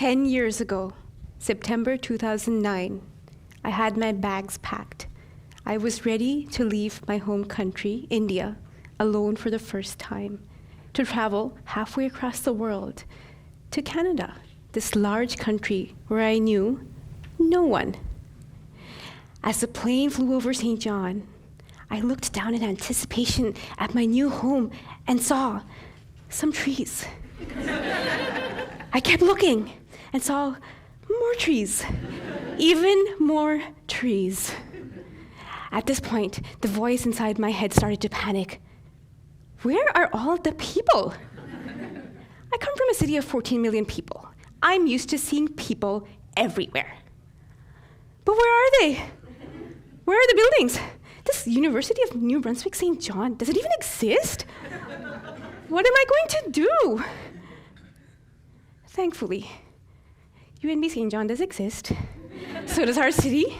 10 years ago, September 2009, I had my bags packed. I was ready to leave my home country, India, alone for the first time, to travel halfway across the world to Canada, this large country where I knew no one. As the plane flew over St. John, I looked down in anticipation at my new home and saw some trees. I kept looking and saw more trees, even more trees. At this point, the voice inside my head started to panic. Where are all the people? I come from a city of 14 million people. I'm used to seeing people everywhere. But where are they? Where are the buildings? This University of New Brunswick St. John, does it even exist? What am I going to do? Thankfully, UNB St. John does exist. So does our city.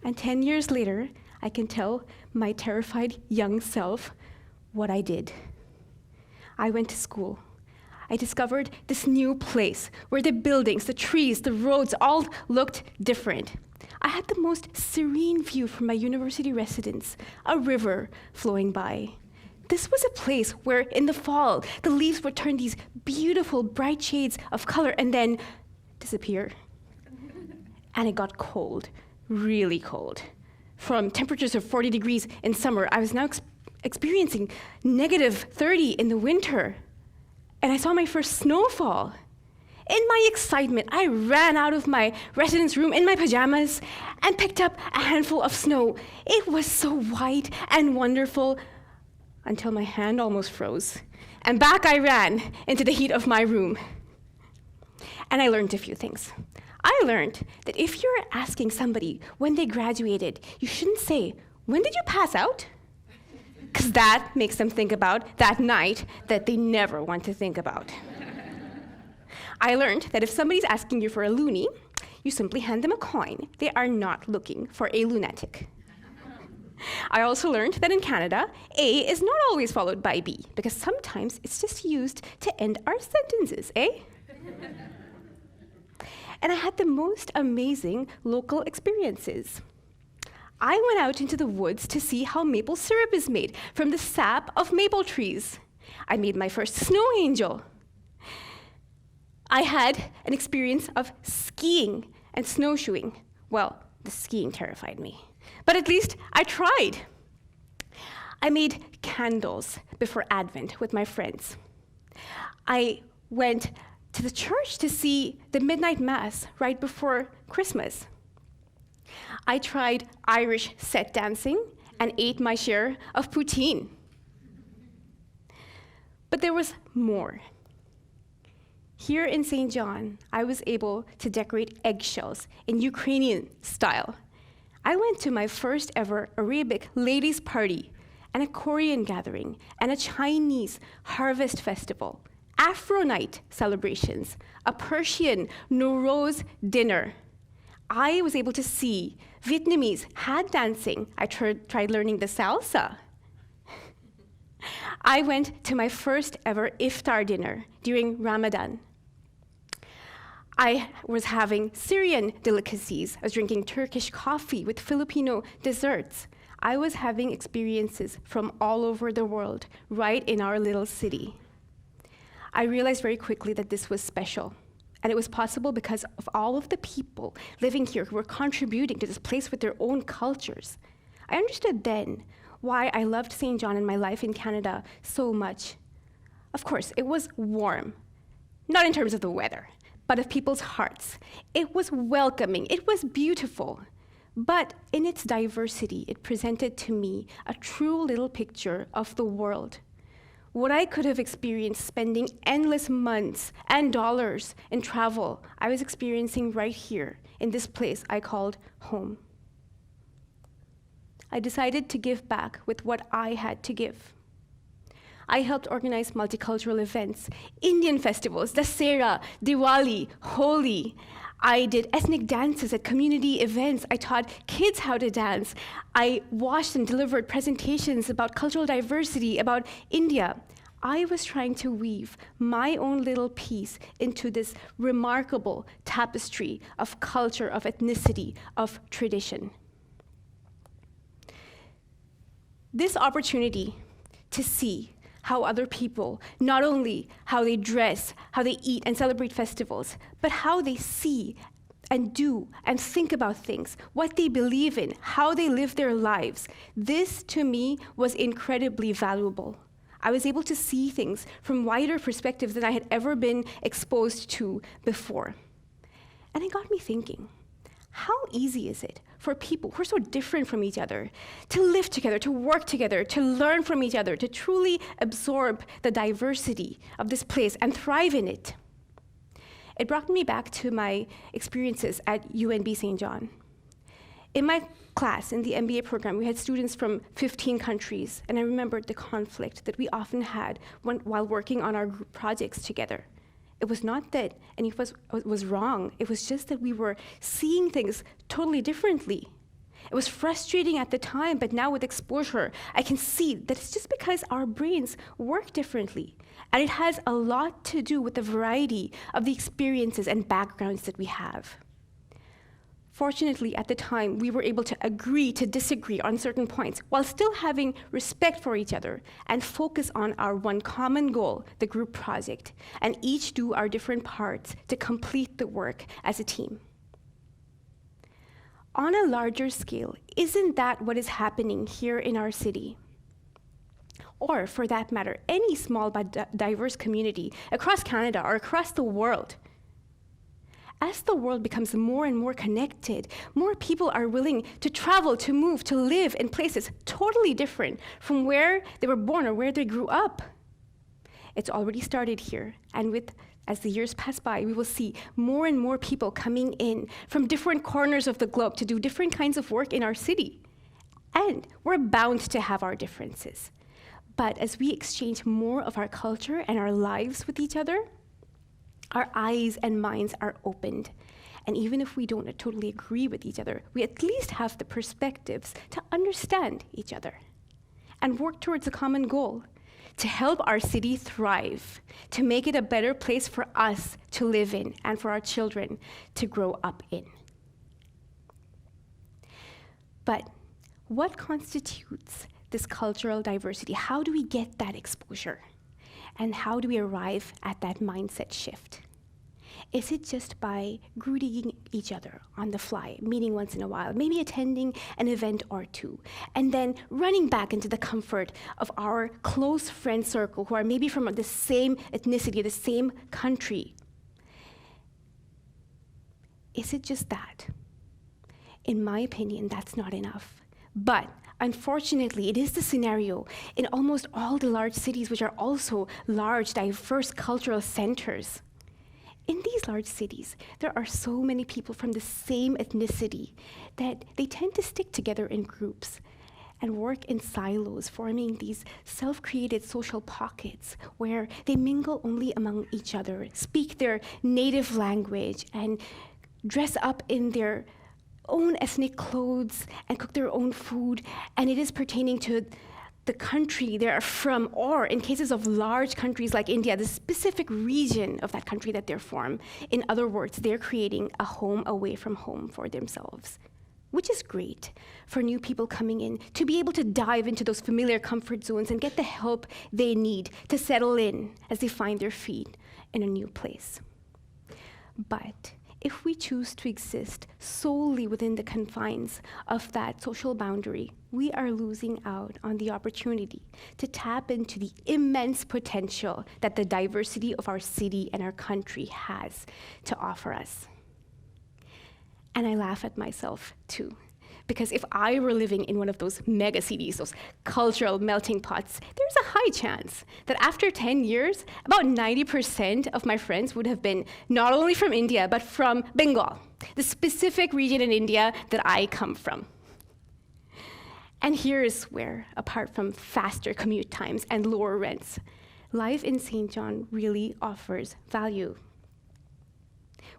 And 10 years later, I can tell my terrified young self what I did. I went to school. I discovered this new place where the buildings, the trees, the roads all looked different. I had the most serene view from my university residence, a river flowing by. This was a place where in the fall, the leaves would turn these beautiful, bright shades of color and then disappear. And it got cold, really cold. From temperatures of 40 degrees in summer, I was now experiencing negative 30 in the winter. And I saw my first snowfall. In my excitement, I ran out of my residence room in my pajamas and picked up a handful of snow. It was so white and wonderful until my hand almost froze. And back I ran into the heat of my room. And I learned a few things. I learned that if you're asking somebody when they graduated, you shouldn't say, "When did you pass out?" Because that makes them think about that night that they never want to think about. I learned that if somebody's asking you for a loonie, you simply hand them a coin. They are not looking for a lunatic. I also learned that in Canada, A is not always followed by B, because sometimes it's just used to end our sentences, eh? And I had the most amazing local experiences. I went out into the woods to see how maple syrup is made from the sap of maple trees. I made my first snow angel. I had an experience of skiing and snowshoeing. Well, the skiing terrified me, but at least I tried. I made candles before Advent with my friends. I went to the church to see the midnight mass right before Christmas. I tried Irish set dancing and ate my share of poutine. But there was more. Here in St. John, I was able to decorate eggshells in Ukrainian style. I went to my first ever Arabic ladies' party and a Korean gathering and a Chinese harvest festival, Afro night celebrations, a Persian Nowruz dinner. I was able to see Vietnamese hat dancing. I tried learning the salsa. I went to my first ever iftar dinner during Ramadan. I was having Syrian delicacies. I was drinking Turkish coffee with Filipino desserts. I was having experiences from all over the world, right in our little city. I realized very quickly that this was special. And it was possible because of all of the people living here who were contributing to this place with their own cultures. I understood then why I loved St. John and my life in Canada so much. Of course, it was warm, not in terms of the weather, but of people's hearts. It was welcoming, it was beautiful. But in its diversity, it presented to me a true little picture of the world. What I could have experienced spending endless months and dollars in travel, I was experiencing right here in this place I called home. I decided to give back with what I had to give. I helped organize multicultural events, Indian festivals, Dasera, Diwali, Holi. I did ethnic dances at community events. I taught kids how to dance. I watched and delivered presentations about cultural diversity, about India. I was trying to weave my own little piece into this remarkable tapestry of culture, of ethnicity, of tradition. This opportunity to see how other people, not only how they dress, how they eat and celebrate festivals, but how they see and do and think about things, what they believe in, how they live their lives. This, to me, was incredibly valuable. I was able to see things from wider perspectives than I had ever been exposed to before. And it got me thinking, how easy is it for people who are so different from each other to live together, to work together, to learn from each other, to truly absorb the diversity of this place and thrive in it? It brought me back to my experiences at UNB St. John. In my class, in the MBA program, we had students from 15 countries, and I remembered the conflict that we often had while working on our group projects together. It was not that any of us was wrong. It was just that we were seeing things totally differently. It was frustrating at the time, but now with exposure, I can see that it's just because our brains work differently. And it has a lot to do with the variety of the experiences and backgrounds that we have. Fortunately, at the time, we were able to agree to disagree on certain points while still having respect for each other and focus on our one common goal, the group project, and each do our different parts to complete the work as a team. On a larger scale, isn't that what is happening here in our city? Or, for that matter, any small but diverse community across Canada or across the world? As the world becomes more and more connected, more people are willing to travel, to move, to live in places totally different from where they were born or where they grew up. It's already started here, and as the years pass by, we will see more and more people coming in from different corners of the globe to do different kinds of work in our city. And we're bound to have our differences. But as we exchange more of our culture and our lives with each other, our eyes and minds are opened. And even if we don't totally agree with each other, we at least have the perspectives to understand each other and work towards a common goal, to help our city thrive, to make it a better place for us to live in and for our children to grow up in. But what constitutes this cultural diversity? How do we get that exposure? And how do we arrive at that mindset shift? Is it just by greeting each other on the fly, meeting once in a while, maybe attending an event or two, and then running back into the comfort of our close friend circle who are maybe from the same ethnicity, the same country? Is it just that? In my opinion, that's not enough. But unfortunately, it is the scenario in almost all the large cities, which are also large, diverse cultural centers. In these large cities, there are so many people from the same ethnicity that they tend to stick together in groups and work in silos, forming these self-created social pockets where they mingle only among each other, speak their native language, and dress up in their own ethnic clothes and cook their own food, and it is pertaining to the country they're from, or in cases of large countries like India, the specific region of that country that they're from. In other words, they're creating a home away from home for themselves, which is great for new people coming in to be able to dive into those familiar comfort zones and get the help they need to settle in as they find their feet in a new place. But if we choose to exist solely within the confines of that social boundary, we are losing out on the opportunity to tap into the immense potential that the diversity of our city and our country has to offer us. And I laugh at myself too, because if I were living in one of those mega cities, those cultural melting pots, there's a high chance that after 10 years, about 90% of my friends would have been not only from India, but from Bengal, the specific region in India that I come from. And here is where, apart from faster commute times and lower rents, life in St. John really offers value.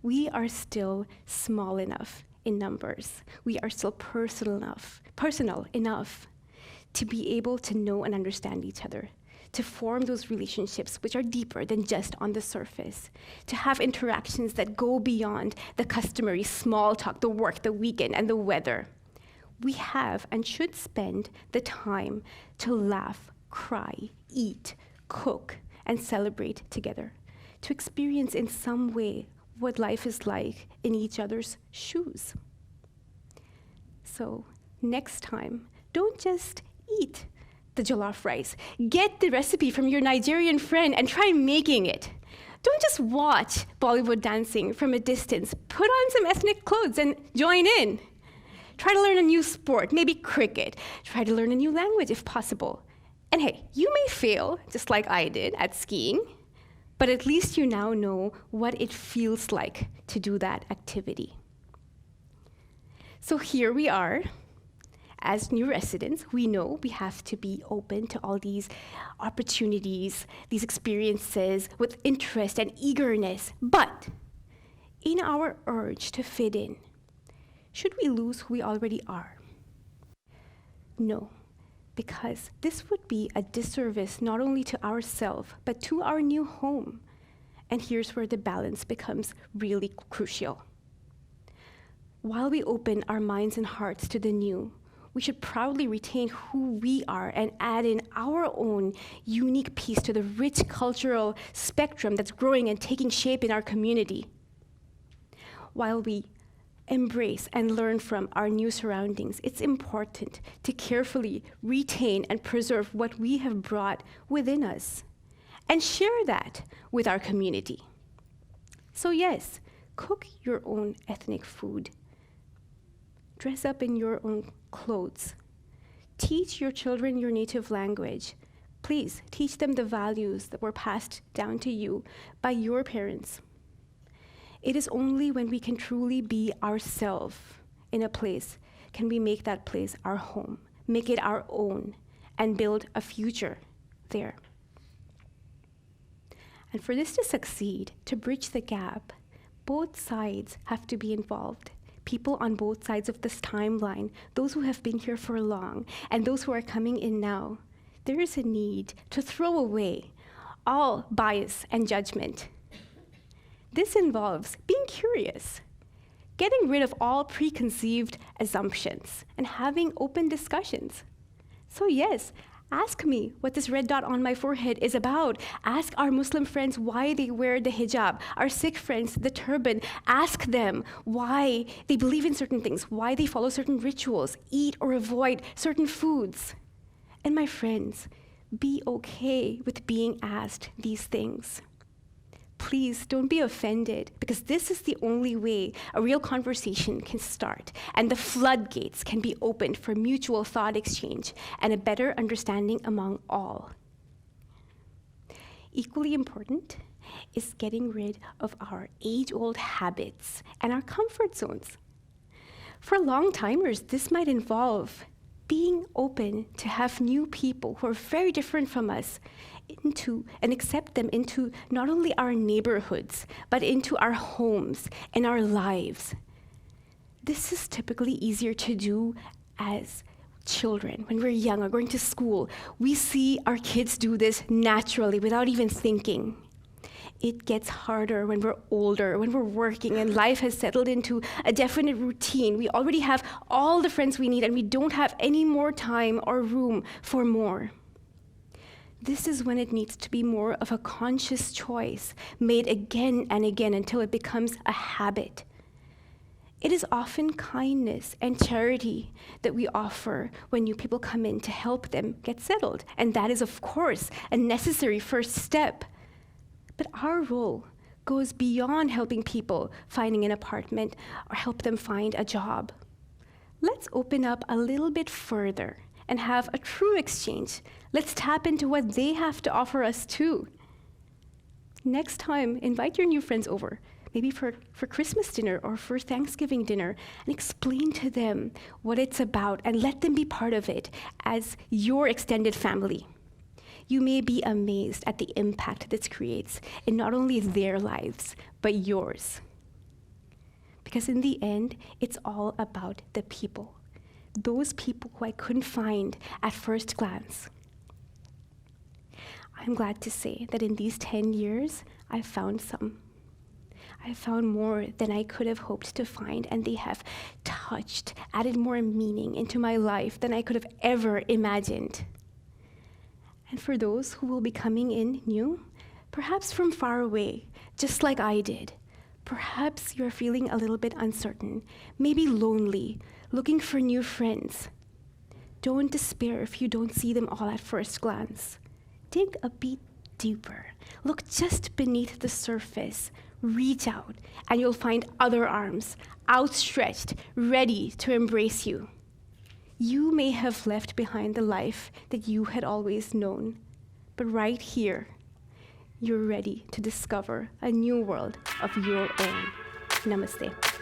We are still small enough in numbers. We are still personal enough to be able to know and understand each other, to form those relationships which are deeper than just on the surface, to have interactions that go beyond the customary small talk, the work, the weekend, and the weather. We have and should spend the time to laugh, cry, eat, cook, and celebrate together, to experience in some way what life is like in each other's shoes. So next time, don't just eat the jollof rice. Get the recipe from your Nigerian friend and try making it. Don't just watch Bollywood dancing from a distance. Put on some ethnic clothes and join in. Try to learn a new sport, maybe cricket. Try to learn a new language if possible. And hey, you may fail, just like I did at skiing, but at least you now know what it feels like to do that activity. So here we are. As new residents, we know we have to be open to all these opportunities, these experiences with interest and eagerness. But in our urge to fit in, should we lose who we already are? No, because this would be a disservice not only to ourselves, but to our new home. And here's where the balance becomes really crucial. While we open our minds and hearts to the new, we should proudly retain who we are and add in our own unique piece to the rich cultural spectrum that's growing and taking shape in our community. While we embrace and learn from our new surroundings, it's important to carefully retain and preserve what we have brought within us and share that with our community. So yes, cook your own ethnic food. Dress up in your own clothes. Teach your children your native language. Please teach them the values that were passed down to you by your parents. It is only when we can truly be ourselves in a place can we make that place our home, make it our own, and build a future there. And for this to succeed, to bridge the gap, both sides have to be involved. People on both sides of this timeline, those who have been here for long and those who are coming in now, there is a need to throw away all bias and judgment. This involves being curious, getting rid of all preconceived assumptions, and having open discussions. So yes, ask me what this red dot on my forehead is about. Ask our Muslim friends why they wear the hijab. Our Sikh friends, the turban. Ask them why they believe in certain things, why they follow certain rituals, eat or avoid certain foods. And my friends, be okay with being asked these things. Please don't be offended, because this is the only way a real conversation can start and the floodgates can be opened for mutual thought exchange and a better understanding among all. Equally important is getting rid of our age-old habits and our comfort zones. For long-timers, this might involve being open to have new people who are very different from us into and accept them into not only our neighborhoods, but into our homes and our lives. This is typically easier to do as children. When we're young or going to school, we see our kids do this naturally without even thinking. It gets harder when we're older, when we're working and life has settled into a definite routine. We already have all the friends we need and we don't have any more time or room for more. This is when it needs to be more of a conscious choice, made again and again until it becomes a habit. It is often kindness and charity that we offer when new people come in to help them get settled. And that is, of course, a necessary first step. But our role goes beyond helping people finding an apartment or help them find a job. Let's open up a little bit further and have a true exchange. Let's tap into what they have to offer us too. Next time, invite your new friends over, maybe for Christmas dinner or for Thanksgiving dinner, and explain to them what it's about and let them be part of it as your extended family. You may be amazed at the impact this creates in not only their lives, but yours. Because in the end, it's all about the people. Those people who I couldn't find at first glance. I'm glad to say that in these 10 years, I've found some. I found more than I could have hoped to find, and they have touched, added more meaning into my life than I could have ever imagined. And for those who will be coming in new, perhaps from far away, just like I did, perhaps you're feeling a little bit uncertain, maybe lonely, looking for new friends. Don't despair if you don't see them all at first glance. Dig a bit deeper. Look just beneath the surface. Reach out, and you'll find other arms, outstretched, ready to embrace you. You may have left behind the life that you had always known, but right here, you're ready to discover a new world of your own. Namaste.